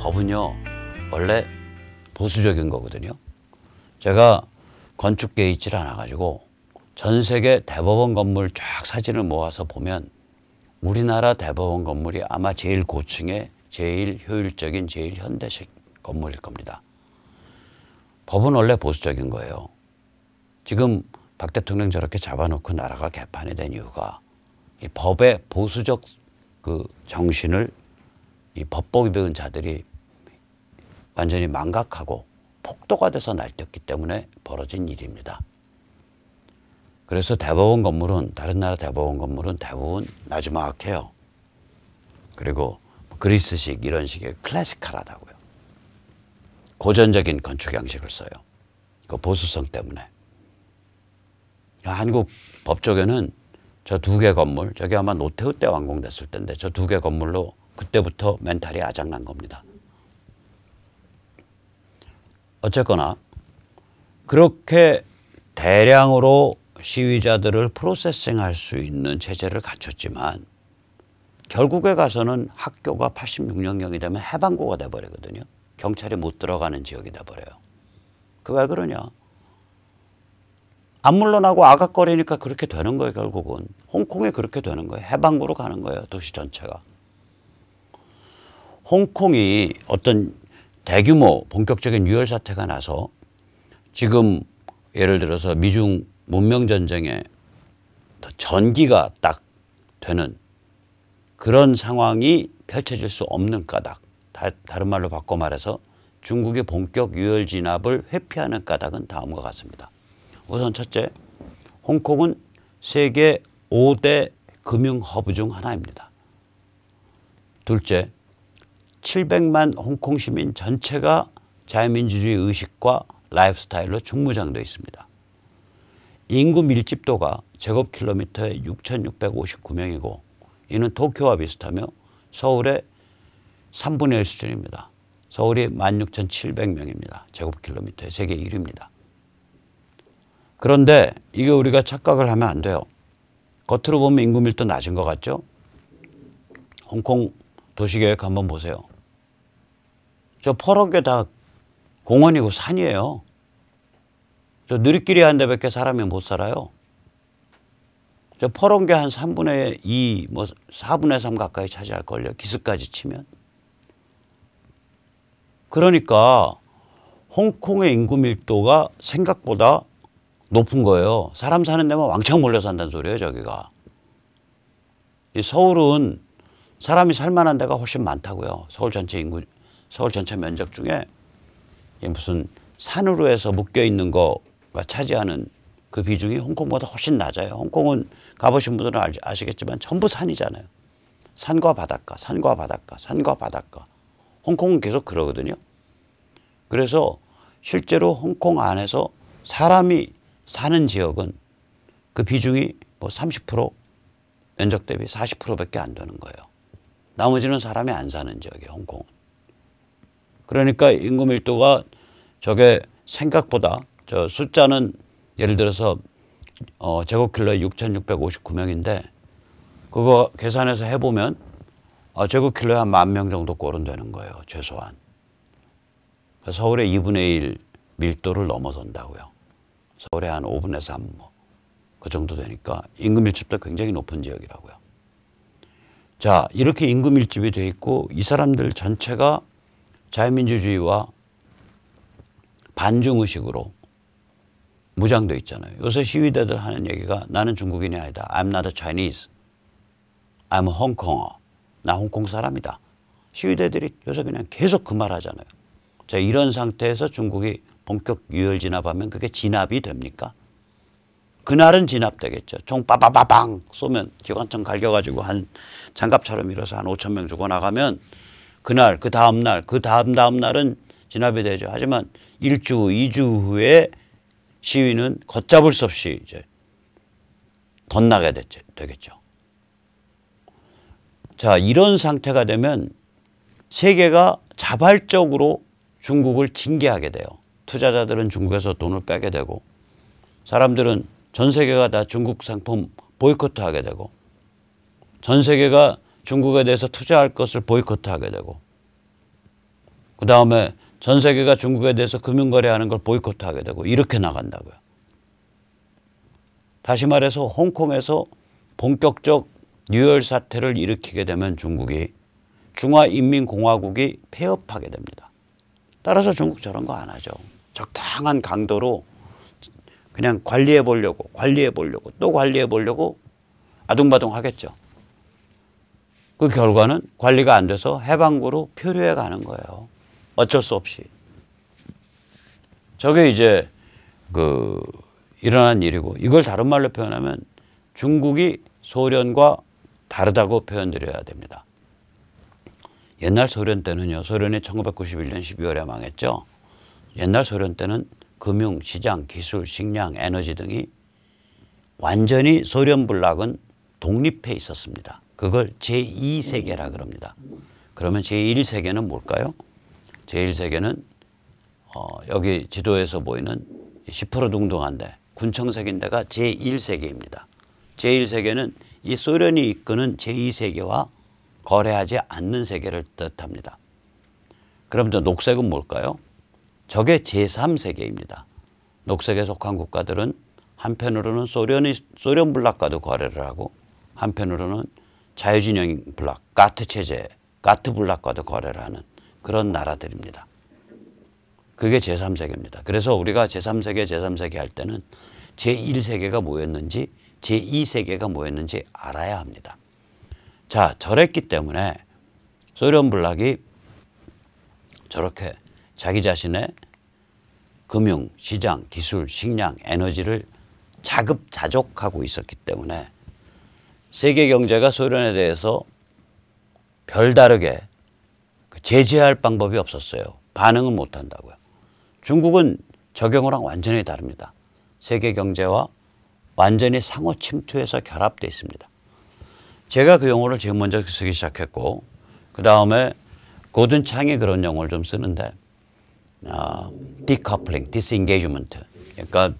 법은요 원래 보수적인 거거든요. 제가 건축계에 있질 않아가지고 전 세계 대법원 건물 쫙 사진을 모아서 보면 우리나라 대법원 건물이 아마 제일 고층의 제일 효율적인 제일 현대식 건물일 겁니다. 법은 원래 보수적인 거예요. 지금 박 대통령 저렇게 잡아놓고 나라가 개판이 된 이유가 이 법의 보수적 그 정신을 이 법보기 배운 자들이 완전히 망각하고 폭도가 돼서 날뛰었기 때문에 벌어진 일입니다. 그래서 대법원 건물은 다른 나라 대법원 건물은 대부분 나지막해요. 그리고 그리스식 이런 식의 클래시컬하다고요. 고전적인 건축 양식을 써요. 그 보수성 때문에. 한국 법조계는 저 두 개 건물, 저게 아마 노태우 때 완공됐을 때인데 저 두 개 건물로 그때부터 멘탈이 아작난 겁니다. 어쨌거나 그렇게 대량으로 시위자들을 프로세싱할 수 있는 체제를 갖췄지만 결국에 가서는 학교가 86년경이 되면 해방고가 돼버리거든요. 경찰이 못 들어가는 지역이 돼버려요. 그 왜 그러냐. 안 물러나고 아각거리니까 그렇게 되는 거예요. 결국은. 홍콩이 그렇게 되는 거예요. 해방고로 가는 거예요. 도시 전체가. 홍콩이 어떤 대규모 본격적인 유혈 사태가 나서 지금 예를 들어서 미중 문명전쟁의 전기가 딱 되는 그런 상황이 펼쳐질 수 없는 까닭. 다른 말로 바꿔 말해서 중국의 본격 유혈 진압을 회피하는 까닭은 다음과 같습니다. 우선 첫째, 홍콩은 세계 5대 금융 허브 중 하나입니다. 둘째, 700만 홍콩 시민 전체가 자유민주주의 의식과 라이프 스타일로 중무장되어 있습니다. 인구 밀집도가 제곱킬로미터에 6,659명이고 이는 도쿄와 비슷하며 서울의 3분의 1 수준입니다. 서울이 16,700명입니다. 제곱킬로미터에 세계 1위입니다. 그런데 이게 우리가 착각을 하면 안 돼요. 겉으로 보면 인구 밀도 낮은 것 같죠? 홍콩 도시계획 한번 보세요. 저 퍼런 게 다 공원이고 산이에요. 저 느리끼리 한 데밖에 사람이 못 살아요. 저 퍼런 게 한 3분의 2, 뭐 4분의 3 가까이 차지할걸요. 기습까지 치면. 그러니까 홍콩의 인구 밀도가 생각보다 높은 거예요. 사람 사는 데만 왕창 몰려 산다는 소리예요. 저기가. 이 서울은 사람이 살만한 데가 훨씬 많다고요. 서울 전체 인구, 서울 전체 면적 중에 무슨 산으로 해서 묶여 있는 거가 차지하는 그 비중이 홍콩보다 훨씬 낮아요. 홍콩은 가보신 분들은 아시겠지만 전부 산이잖아요. 산과 바닷가, 산과 바닷가, 산과 바닷가. 홍콩은 계속 그러거든요. 그래서 실제로 홍콩 안에서 사람이 사는 지역은 그 비중이 뭐 30% 면적 대비 40%밖에 안 되는 거예요. 나머지는 사람이 안 사는 지역이에요. 홍콩은. 그러니까 인구 밀도가 저게 생각보다 저 숫자는 예를 들어서 제곱킬로에 6,659명인데 그거 계산해서 해보면 제곱킬로에 한 10,000명 정도 꼴은 되는 거예요. 최소한. 서울의 2분의 1 밀도를 넘어선다고요. 서울의 한 5분의 3 뭐 그 정도 되니까 인구 밀집도 굉장히 높은 지역이라고요. 자, 이렇게 인구 밀집이 돼 있고 이 사람들 전체가 자유민주주의와 반중의식으로 무장돼 있잖아요. 요새 시위대들 하는 얘기가 나는 중국인이 아니다. I'm not a Chinese. I'm a Hongkonger. 나 홍콩 사람이다. 시위대들이 요새 그냥 계속 그 말 하잖아요. 자, 이런 상태에서 중국이 본격 유혈 진압하면 그게 진압이 됩니까? 그날은 진압되겠죠. 총 빠바바방 쏘면 기관총 갈겨가지고 한 장갑차로 밀어서 한 5,000명 죽어나가면 그날, 그 다음날, 그 다음 날은 진압이 되죠. 하지만 1주, 2주 후에 시위는 걷잡을 수 없이 이제 덧나게 되겠죠. 자, 이런 상태가 되면 세계가 자발적으로 중국을 징계하게 돼요. 투자자들은 중국에서 돈을 빼게 되고 사람들은 전 세계가 다 중국 상품 보이콧하게 되고 전 세계가 중국에 대해서 투자할 것을 보이콧하게 되고 그다음에 전 세계가 중국에 대해서 금융거래하는 걸 보이콧하게 되고 이렇게 나간다고요. 다시 말해서 홍콩에서 본격적 유혈 사태를 일으키게 되면 중국이 중화인민공화국이 폐업하게 됩니다. 따라서 중국 저런 거 안 하죠. 적당한 강도로 그냥 관리해 보려고 또 관리해 보려고 아둥바둥 하겠죠. 그 결과는 관리가 안 돼서 해방구로 표류해 가는 거예요. 어쩔 수 없이. 저게 이제 일어난 일이고 이걸 다른 말로 표현하면 중국이 소련과 다르다고 표현드려야 됩니다. 옛날 소련 때는요. 소련이 1991년 12월에 망했죠. 옛날 소련 때는 금융, 시장, 기술, 식량, 에너지 등이 완전히 소련 블록은 독립해 있었습니다. 그걸 제2세계라 그럽니다. 그러면 제1세계는 뭘까요? 제1세계는 여기 지도에서 보이는 시퍼러둥둥한데 군청색인 데가 제1세계입니다. 제1세계는 이 소련이 이끄는 제2세계와 거래하지 않는 세계를 뜻합니다. 그럼 저 녹색은 뭘까요? 저게 제3세계입니다. 녹색에 속한 국가들은 한편으로는 소련 블록과도 거래를 하고 한편으로는 자유진영 블록, 가트 체제, 가트 블록과도 거래를 하는 그런 나라들입니다. 그게 제3세계입니다. 그래서 우리가 제3세계 할 때는 제1세계가 뭐였는지 제2세계가 뭐였는지 알아야 합니다. 자, 저랬기 때문에 소련 블록이 저렇게 자기 자신의 금융, 시장, 기술, 식량, 에너지를 자급자족하고 있었기 때문에 세계 경제가 소련에 대해서 별다르게 제재할 방법이 없었어요. 반응은 못한다고요. 중국은 적용이랑 완전히 다릅니다. 세계 경제와 완전히 상호 침투해서 결합되어 있습니다. 제가 그 용어를 제일 먼저 쓰기 시작했고 그 다음에 고든 창이 그런 용어를 좀 쓰는데 decoupling, disengagement. 그러니까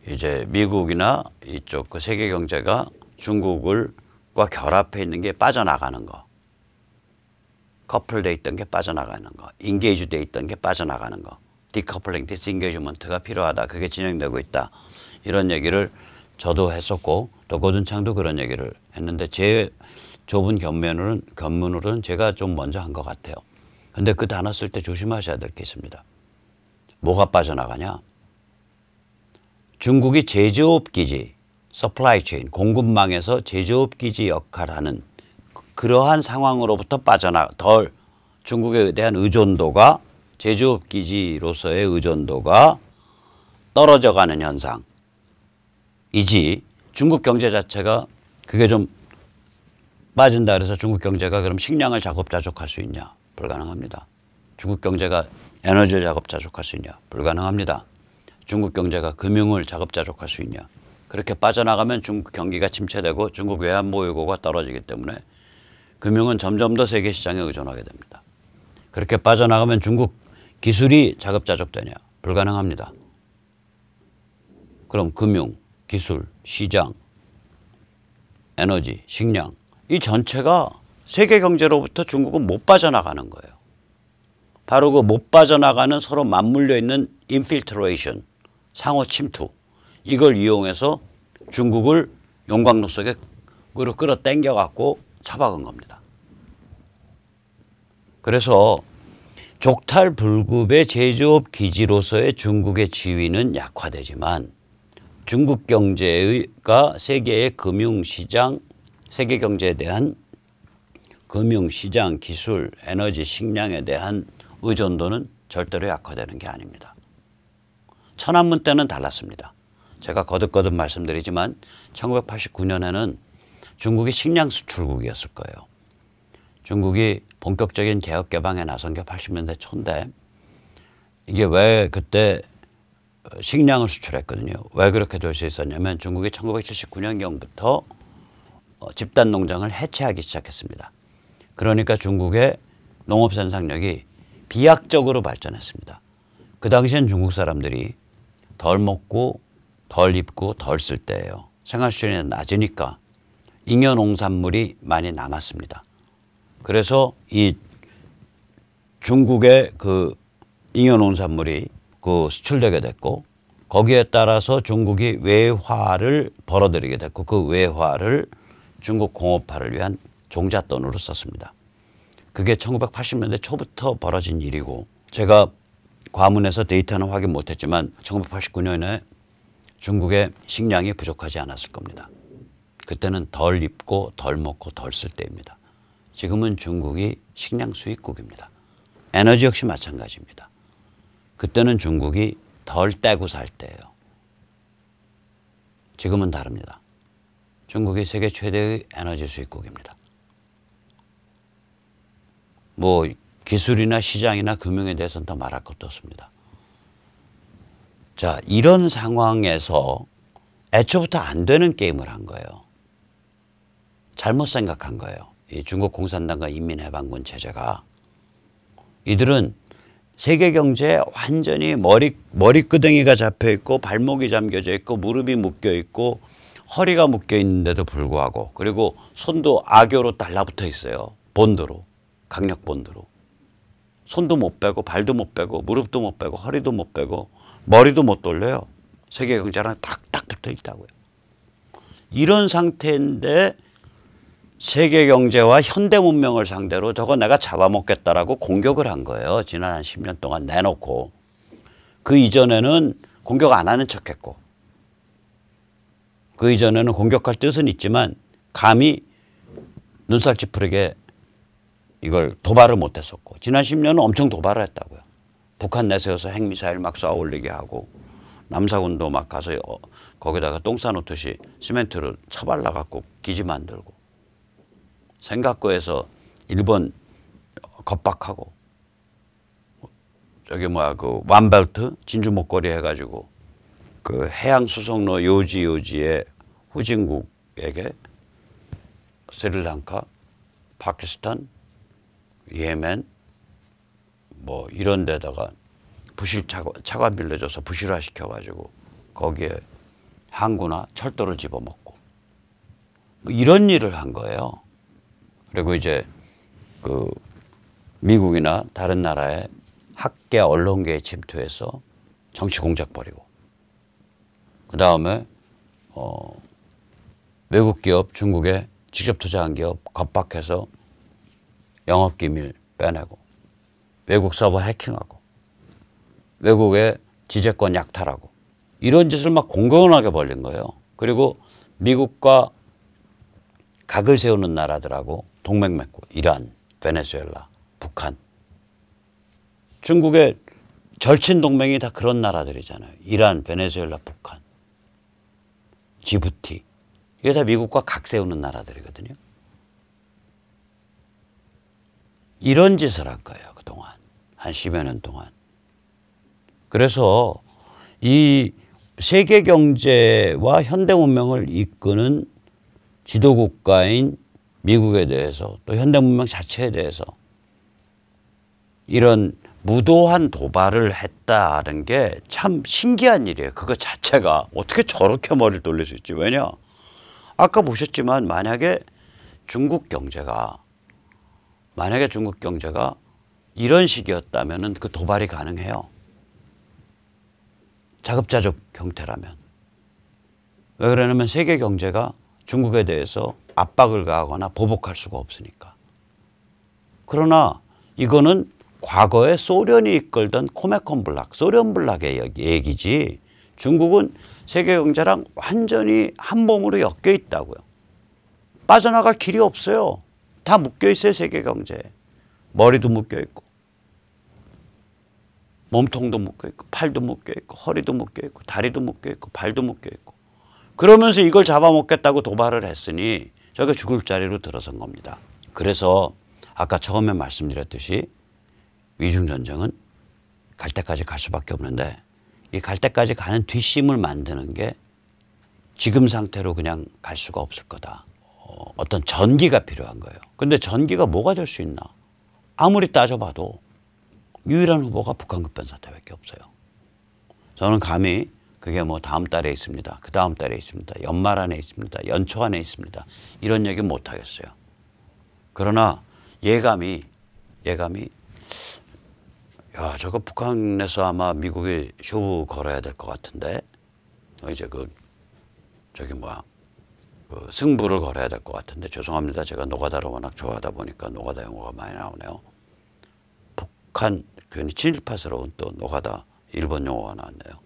이제 미국이나 이쪽 그 세계 경제가 중국과 결합해 있는 게 빠져나가는 거. 커플돼 있던 게 빠져나가는 거. 인게이지돼 있던 게 빠져나가는 거. decoupling, disengagement가 필요하다. 그게 진행되고 있다. 이런 얘기를 저도 했었고 또 고든창도 그런 얘기를 했는데 제 좁은 견문으로는 제가 좀 먼저 한 것 같아요. 근데 그 단어 쓸 때 조심하셔야 될 게 있습니다. 뭐가 빠져나가냐? 중국이 제조업 기지, 서플라이 체인, 공급망에서 제조업 기지 역할하는 그러한 상황으로부터 덜 중국에 대한 의존도가 제조업 기지로서의 의존도가 떨어져가는 현상이지 중국 경제 자체가 그게 좀 빠진다 그래서 중국 경제가 그럼 식량을 자급자족할 수 있냐? 불가능합니다. 중국 경제가 에너지를 자급자족할 수 있냐? 불가능합니다. 중국 경제가 금융을 자급자족할 수 있냐? 그렇게 빠져나가면 중국 경기가 침체되고 중국 외환 보유고가 떨어지기 때문에 금융은 점점 더 세계 시장에 의존하게 됩니다. 그렇게 빠져나가면 중국 기술이 자급자족되냐? 불가능합니다. 그럼 금융, 기술, 시장, 에너지, 식량 이 전체가 세계 경제로부터 중국은 못 빠져나가는 거예요. 바로 그 못 빠져나가는 서로 맞물려 있는 인필트레이션, 상호 침투 이걸 이용해서 중국을 용광로 속에 끌어당겨 갖고 처박은 겁니다. 그래서 족탈불급의 제조업 기지로서의 중국의 지위는 약화되지만 중국 경제가 세계의 금융시장, 세계 경제에 대한 금융시장, 기술, 에너지, 식량에 대한 의존도는 절대로 약화되는 게 아닙니다. 천안문 때는 달랐습니다. 제가 거듭거듭 말씀드리지만 1989년에는 중국이 식량 수출국이었을 거예요. 중국이 본격적인 개혁 개방에 나선 게 80년대 초인데 이게 왜 그때 식량을 수출했거든요. 왜 그렇게 될 수 있었냐면 중국이 1979년경부터 집단 농장을 해체하기 시작했습니다. 그러니까 중국의 농업 생산력이 비약적으로 발전했습니다. 그 당시엔 중국 사람들이 덜 먹고 덜 입고 덜 쓸 때예요. 생활 수준이 낮으니까 잉여 농산물이 많이 남았습니다. 그래서 이 중국의 그 잉여 농산물이 그 수출되게 됐고 거기에 따라서 중국이 외화를 벌어들이게 됐고 그 외화를 중국 공업화를 위한 종잣돈으로 썼습니다. 그게 1980년대 초부터 벌어진 일이고 제가 과문에서 데이터는 확인 못했지만 1989년에 중국의 식량이 부족하지 않았을 겁니다. 그때는 덜 입고 덜 먹고 덜 쓸 때입니다. 지금은 중국이 식량 수입국입니다. 에너지 역시 마찬가지입니다. 그때는 중국이 덜 떼고 살 때예요. 지금은 다릅니다. 중국이 세계 최대의 에너지 수입국입니다. 뭐 기술이나 시장이나 금융에 대해서는 더 말할 것도 없습니다. 자, 이런 상황에서 애초부터 안 되는 게임을 한 거예요. 잘못 생각한 거예요. 이 중국 공산당과 인민해방군 체제가. 이들은 세계 경제에 완전히 머리끄댕이가 잡혀 있고 발목이 잠겨져 있고 무릎이 묶여 있고 허리가 묶여 있는데도 불구하고 그리고 손도 악교로 달라붙어 있어요. 본드로. 강력 본드로. 손도 못 빼고 발도 못 빼고 무릎도 못 빼고 허리도 못 빼고 머리도 못 돌려요. 세계 경제랑 딱딱 붙어 있다고요. 이런 상태인데 세계 경제와 현대 문명을 상대로 저거 내가 잡아먹겠다라고 공격을 한 거예요. 지난 한 10년 동안 내놓고. 그 이전에는 공격 안 하는 척했고 그 이전에는 공격할 뜻은 있지만 감히 눈살 찌푸리게 이걸 도발을 못했었고 지난 10년은 엄청 도발을 했다고요. 북한 내세워서 핵미사일 막 쏘아 올리게 하고 남사군도 막 가서 거기다가 똥 싸놓듯이 시멘트를 쳐발라 갖고 기지 만들고 생각고에서 일본 겁박하고 저기 뭐야 그 완벨트 진주 목걸이 해가지고 그 해양 수송로 요지의 후진국에게 스리랑카, 파키스탄, 예멘 뭐 이런 데다가 차관 빌려줘서 부실화 시켜가지고 거기에 항구나 철도를 집어먹고 뭐 이런 일을 한 거예요. 그리고 이제 그 미국이나 다른 나라의 학계 언론계에 침투해서 정치 공작 벌이고 그 다음에 외국 기업 중국에 직접 투자한 기업 겁박해서 영업기밀 빼내고 외국 서버 해킹하고 외국의 지재권 약탈하고 이런 짓을 막 공공연하게 벌린 거예요. 그리고 미국과 각을 세우는 나라들하고 동맹 맺고 이란, 베네수엘라, 북한 중국의 절친 동맹이 다 그런 나라들이잖아요. 이란, 베네수엘라, 북한, 지부티 이게 다 미국과 각 세우는 나라들이거든요. 이런 짓을 한 거예요. 그동안. 한 10여 년 동안. 그래서 이 세계 경제와 현대 문명을 이끄는 지도국가인 미국에 대해서 또 현대 문명 자체에 대해서 이런 무도한 도발을 했다는 게 참 신기한 일이에요. 그거 자체가 어떻게 저렇게 머리를 돌릴 수 있지. 왜냐. 아까 보셨지만 만약에 중국 경제가 이런 식이었다면 그 도발이 가능해요. 자급자족 형태라면. 왜 그러냐면 세계 경제가 중국에 대해서 압박을 가하거나 보복할 수가 없으니까. 그러나 이거는 과거에 소련이 이끌던 코메콘 블락, 소련 블락의 얘기지 중국은 세계 경제랑 완전히 한 몸으로 엮여 있다고요. 빠져나갈 길이 없어요. 다 묶여 있어요. 세계 경제에. 머리도 묶여 있고 몸통도 묶여 있고 팔도 묶여 있고 허리도 묶여 있고 다리도 묶여 있고 발도 묶여 있고 그러면서 이걸 잡아먹겠다고 도발을 했으니 저게 죽을 자리로 들어선 겁니다. 그래서 아까 처음에 말씀드렸듯이 위중전쟁은 갈 때까지 갈 수밖에 없는데 이 갈 때까지 가는 뒷심을 만드는 게 지금 상태로 그냥 갈 수가 없을 거다. 어떤 전기가 필요한 거예요. 근데 전기가 뭐가 될 수 있나? 아무리 따져봐도 유일한 후보가 북한 급변사태밖에 없어요. 저는 감히 그게 뭐 다음 달에 있습니다. 그 다음 달에 있습니다. 연말 안에 있습니다. 연초 안에 있습니다. 이런 얘기 못 하겠어요. 그러나 예감이 야, 저거 북한에서 아마 미국이 쇼 걸어야 될 것 같은데, 이제 저기 뭐야, 승부를 걸어야 될 것 같은데, 죄송합니다. 제가 노가다를 워낙 좋아하다 보니까 노가다 용어가 많이 나오네요. 북한, 괜히 친일파스러운 또 노가다 일본 용어가 나왔네요.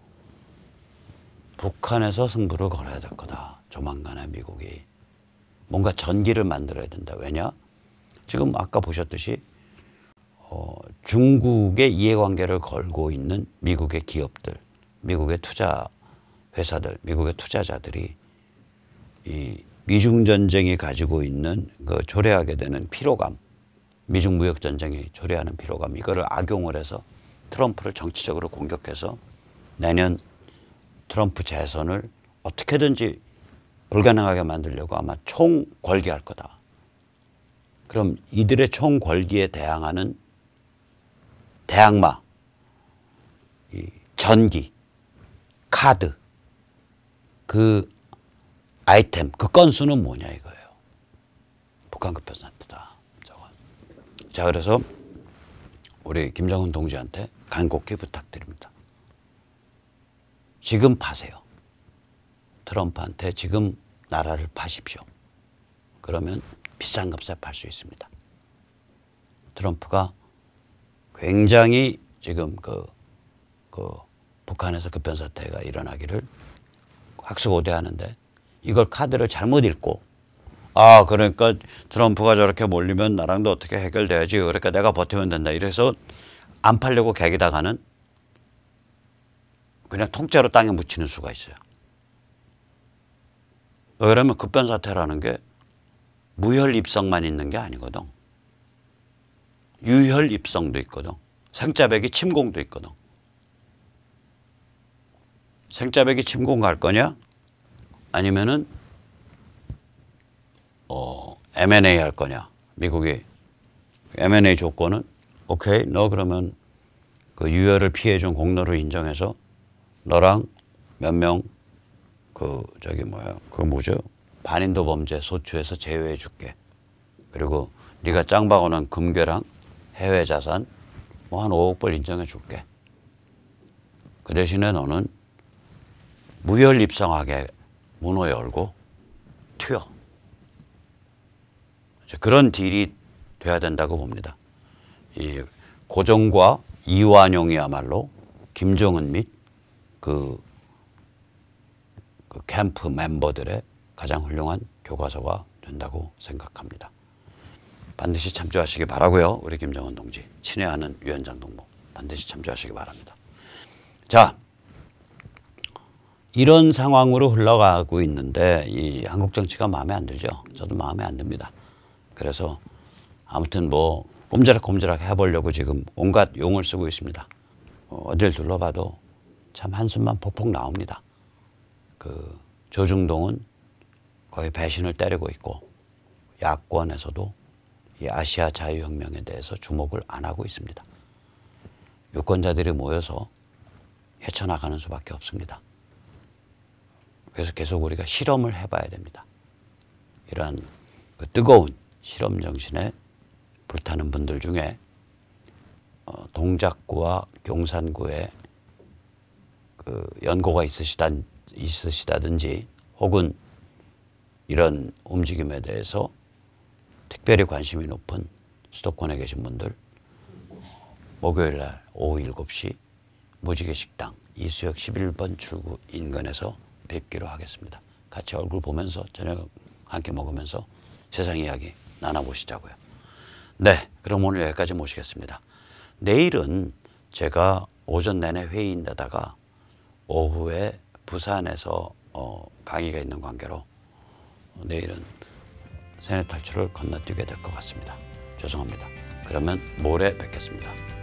북한에서 승부를 걸어야 될 거다. 조만간에 미국이. 뭔가 전기를 만들어야 된다. 왜냐? 지금 아까 보셨듯이 중국의 이해관계를 걸고 있는 미국의 기업들, 미국의 투자 회사들, 미국의 투자자들이 이 미중 전쟁이 가지고 있는 그 초래하게 되는 피로감, 미중 무역 전쟁이 초래하는 피로감, 이거를 악용을 해서 트럼프를 정치적으로 공격해서 내년 트럼프 재선을 어떻게든지 불가능하게 만들려고 아마 총궐기할 거다. 그럼 이들의 총궐기에 대항하는 대항마, 이 전기, 카드, 그 아이템, 그 건수는 뭐냐 이거예요. 북한 급변사태다. 자, 그래서 우리 김정은 동지한테 간곡히 부탁드립니다. 지금 파세요. 트럼프한테 지금 나라를 파십시오. 그러면 비싼 값에 팔 수 있습니다. 트럼프가 굉장히 지금 북한에서 급변사태가 일어나기를 학수고대하는데 이걸 카드를 잘못 읽고 그러니까 트럼프가 저렇게 몰리면 나랑도 어떻게 해결돼야지. 그러니까 내가 버티면 된다. 이래서 안 팔려고 개기다가는 그냥 통째로 땅에 묻히는 수가 있어요. 왜냐하면 급변사태라는 게 무혈입성만 있는 게 아니거든. 유혈입성도 있거든. 생짜배기 침공도 있거든. 생짜배기 침공 갈 거냐? 아니면은 M&A 할 거냐? 미국이 M&A 조건은 오케이, 너 그러면 그 유혈을 피해준 공로를 인정해서 너랑 몇 명 반인도 범죄 소추에서 제외해 줄게. 그리고 네가 짱박아놓은 금괴랑 해외 자산 뭐 한 5억 불 인정해 줄게. 그 대신에 너는 무혈 입성하게 문호 열고 튀어. 그런 딜이 돼야 된다고 봅니다. 이 고종과 이완용이야말로 김정은 및 그 캠프 멤버들의 가장 훌륭한 교과서가 된다고 생각합니다. 반드시 참조하시기 바라고요. 우리 김정은 동지 친애하는 위원장 동무 반드시 참조하시기 바랍니다. 자, 이런 상황으로 흘러가고 있는데 이 한국 정치가 마음에 안 들죠. 저도 마음에 안 듭니다. 그래서 아무튼 뭐 꼼지락꼼지락 해보려고 지금 온갖 용을 쓰고 있습니다. 어딜 둘러봐도 참 한숨만 폭폭 나옵니다. 조중동은 거의 배신을 때리고 있고 야권에서도 이 아시아 자유혁명에 대해서 주목을 안 하고 있습니다. 유권자들이 모여서 헤쳐나가는 수밖에 없습니다. 그래서 계속 우리가 실험을 해봐야 됩니다. 이러한 뜨거운 실험 정신에 불타는 분들 중에 동작구와 경산구에 연고가 있으시다든지 혹은 이런 움직임에 대해서 특별히 관심이 높은 수도권에 계신 분들 목요일 날 오후 7시 무지개 식당 이수역 11번 출구 인근에서 뵙기로 하겠습니다. 같이 얼굴 보면서 저녁 함께 먹으면서 세상 이야기 나눠보시자고요. 네, 그럼 오늘 여기까지 모시겠습니다. 내일은 제가 오전 내내 회의인데다가 오후에 부산에서 강의가 있는 관계로 내일은 세뇌 탈출을 건너뛰게 될 것 같습니다. 죄송합니다. 그러면 모레 뵙겠습니다.